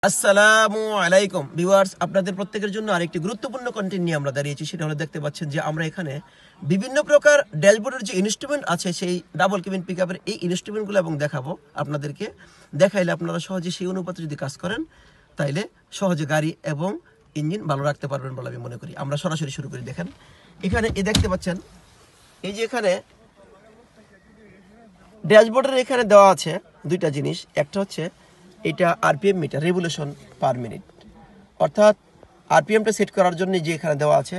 আসসালামু আলাইকুম ভিউয়ার্স, আপনাদের প্রত্যেকের জন্য আরেকটি গুরুত্বপূর্ণ কন্টেন্ট নিয়ে আমরা দাঁড়িয়েছি। সেটা হলো, দেখতে পাচ্ছেন যে আমরা এখানে বিভিন্ন প্রকার ড্যাশবোর্ডের যে ইনস্ট্রুমেন্ট আছে সেই ডাবল কেবিন পিকআপের এই ইনস্ট্রুমেন্টগুলো এবং দেখাবো আপনাদেরকে। দেখাইলে আপনারা সহজে সেই অনুপাতে যদি কাজ করেন তাইলে সহজে গাড়ি এবং ইঞ্জিন ভালো রাখতে পারবেন বলে আমি মনে করি। আমরা সরাসরি শুরু করি। দেখেন এখানে দেখতে পাচ্ছেন এই যে এখানে ড্যাশবোর্ডের এখানে দেওয়া আছে দুইটা জিনিস। একটা হচ্ছে এটা RPM meter, revolution per minute, অর্থাৎ আরপিএমটা সেট করার জন্য যে এখানে দেওয়া আছে।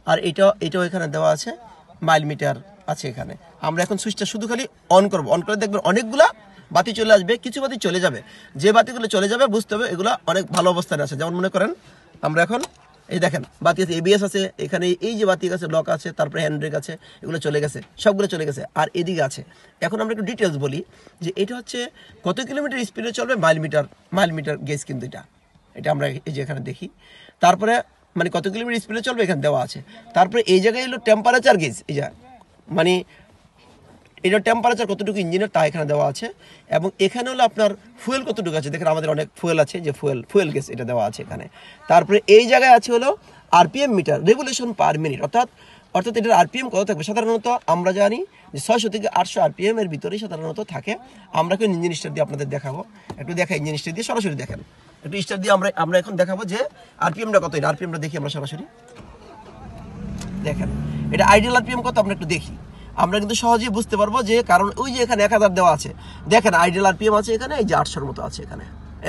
আর এটাও এখানে দেওয়া আছে মাইল মিটার আছে এখানে। আমরা এখন সুইচটা শুধু খালি অন করব। অন করে দেখবেন অনেকগুলা বাতি চলে আসবে, কিছু বাতি চলে যাবে। যে বাতিগুলো চলে যাবে বুঝতে হবে এগুলো অনেক ভালো অবস্থানে আছে। যেমন মনে করেন আমরা এখন এই দেখেন বাতি আছে, এবিএস আছে এখানে, এই যে বাতি আছে লক আছে, তারপরে হ্যান্ড ব্রেক আছে, এগুলো চলে গেছে, সবগুলো চলে গেছে। আর এদিকে আছে, এখন আমরা একটু ডিটেলস বলি যে এটা হচ্ছে কত কিলোমিটার স্পিডে চলবে, মাইল মিটার গেজ কিন্তু এটা আমরা এই যে এখানে দেখি। তারপরে মানে কত কিলোমিটার স্পিডে চলবে এখানে দেওয়া আছে। তারপরে এই জায়গায় এলো টেম্পারেচার গেজ, এই যা মানে এটা টেম্পারেচার কতটুকু ইঞ্জিনের তা এখানে দেওয়া আছে। এবং এখানে হলো আপনার ফুয়েল কতটুকু আছে, দেখেন আমাদের অনেক ফুয়েল আছে, যে ফুয়েল গ্যাস এটা দেওয়া আছে এখানে। তারপরে এই জায়গায় আছে হলো RPM meter, revolution per minute, অর্থাৎ এটার আরপিএম কত থাকবে। সাধারণত আমরা জানি যে 600 থেকে 800 আরপিএম এর ভিতরেই সাধারণত থাকে। আমরা কেউ ইঞ্জিন স্টার দিয়ে আপনাদের দেখাবো, একটু দেখাই ইঞ্জিন স্টার দিয়ে, সরাসরি দেখেন একটু স্টার দিয়ে আমরা এখন দেখাবো যে আরপিএমটা কত। এটা আরপিএমটা দেখি আমরা সরাসরি, দেখেন এটা আইডিয়াল আরপিএম কত আমরা একটু দেখি। আমরা কিন্তু সহজেই বুঝতে পারবো যে, কারণ ওই যে এখানে 1000 দেওয়া আছে, দেখেন আইডিয়াল আরপিএম আছে এখানে, এই যে 800-র মতো আছে এখানে,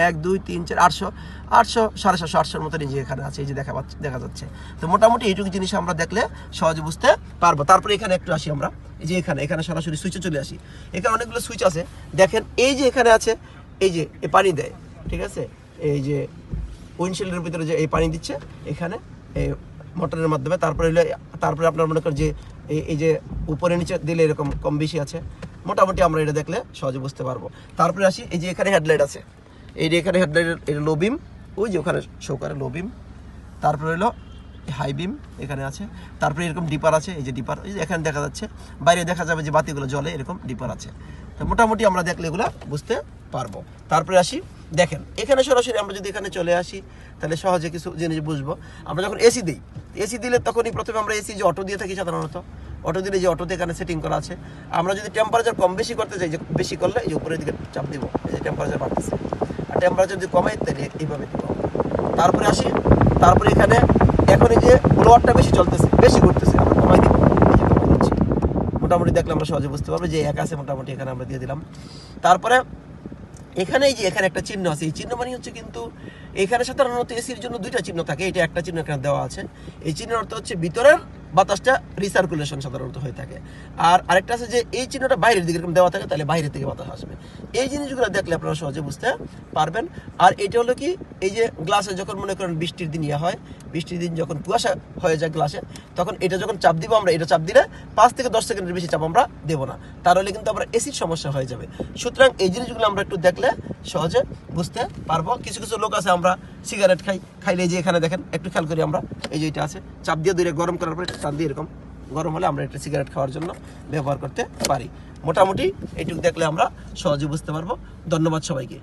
1 2 3 4 800 750 800-র মতো এই যে এখানে আছে, এই যে দেখা যাচ্ছে। তো মোটামুটি এইটুকু জিনিস আমরা দেখলে সহজে বুঝতে পারবো। তারপরে এখানে একটু আসি আমরা, এই যে এখানে সরাসরি সুইচে চলে আসি। এখানে অনেকগুলো সুইচ আছে, দেখেন এই যে এখানে আছে, এই যে পানি দেয়, ঠিক আছে, এই যে উইন্ডশিল্ডের ভিতরে যে এই পানি দিচ্ছে এখানে এই মোটরের মাধ্যমে। তারপরে আপনার মনে করেন যে এই যে উপরে নিচে দিলে এরকম কম বেশি আছে। মোটামুটি আমরা এটা দেখলে সহজে বুঝতে পারবো। তারপরে আসি, এই যে এখানে হেডলাইট আছে, এই যে এখানে হেডলাইটের এটা লো বিম, ওই যে ওখানে শো করে লো বিম। তারপরে হলো হাই বিম এখানে আছে। তারপরে এরকম ডিপার আছে, এই যে ডিপার, এই যে এখানে দেখা যাচ্ছে, বাইরে দেখা যাবে যে বাতিগুলো জ্বলে, এরকম ডিপার আছে। তো মোটামুটি আমরা দেখলে এগুলো বুঝতে পারবো। তারপরে আসি, দেখেন এখানে সরাসরি আমরা যদি এখানে চলে আসি তাহলে সহজে কিছু জিনিস বুঝবো। আমরা যখন এসি দিই, এসি দিলে তখনই প্রথমে আমরা এসি যে অটো দিয়ে থাকি, সাধারণত অটো দিলে যে অটোতে এখানে সেটিং করা আছে। আমরা যদি টেম্পারেচার কম বেশি করতে চাই, যে বেশি করলে এই যে উপরের দিকে চাপ দিব, এই যে টেম্পারেচার বাড়তেছে। আর টেম্পারেচার যদি কমাই তাহলে এইভাবে দিব। তারপরে আসি, তারপরে এখানে এখন এই যে ব্লোয়ারটা বেশি চলতেছে, বেশি ঘুরতেছে, আমরা কমাই দিব, এই যে কমাই দিচ্ছি। মোটামুটি দেখলে আমরা সহজে বুঝতে পারবো যে এক আছে, মোটামুটি এখানে আমরা দিয়ে দিলাম। তারপরে এখানে এই যে এখানে একটা চিহ্ন আছে, এই চিহ্ন মানে হচ্ছে কিন্তু এখানে সাধারণত এসির জন্য দুইটা চিহ্ন থাকে, এটা একটা চিহ্ন এখানে দেওয়া আছে। এই চিহ্নের অর্থ হচ্ছে ভিতরের বাতাসটা রিসার্কুলেশন সাধারণত হয়ে থাকে। আর আরেকটা আছে যে এই চিহ্নটা বাইরের দিকে এরকম দেওয়া থাকে, তাহলে বাইরে থেকে বাতাস আসবে। এই জিনিসগুলো দেখলে আপনারা সহজে বুঝতে পারবেন। আর এটা হলো কি, এই যে গ্লাসে যখন মনে করেন বৃষ্টির দিন হয়, বৃষ্টির দিন যখন কুয়াশা হয়ে যায় গ্লাসে, তখন এটা যখন চাপ দিব আমরা, এটা চাপ দিলে 5 থেকে 10 সেকেন্ডের বেশি চাপ আমরা দেবো না, তাহলে কিন্তু আমরা এসির সমস্যা হয়ে যাবে। সুতরাং এই জিনিসগুলো আমরা একটু দেখলে সহজে বুঝতে পারবো। কিছু লোক আছে, আমরা সিগারেট খাইলে যে এখানে দেখেন একটু খেয়াল করি আমরা, এই যে এটা আছে, চাপ দিয়ে দূরে গরম করার পরে চাপ দিয়ে এরকম গরম হলে আমরা একটা সিগারেট খাওয়ার জন্য ব্যবহার করতে পারি। মোটামুটি এইটুকু দেখলে আমরা সহজে বুঝতে পারবো। ধন্যবাদ সবাইকে।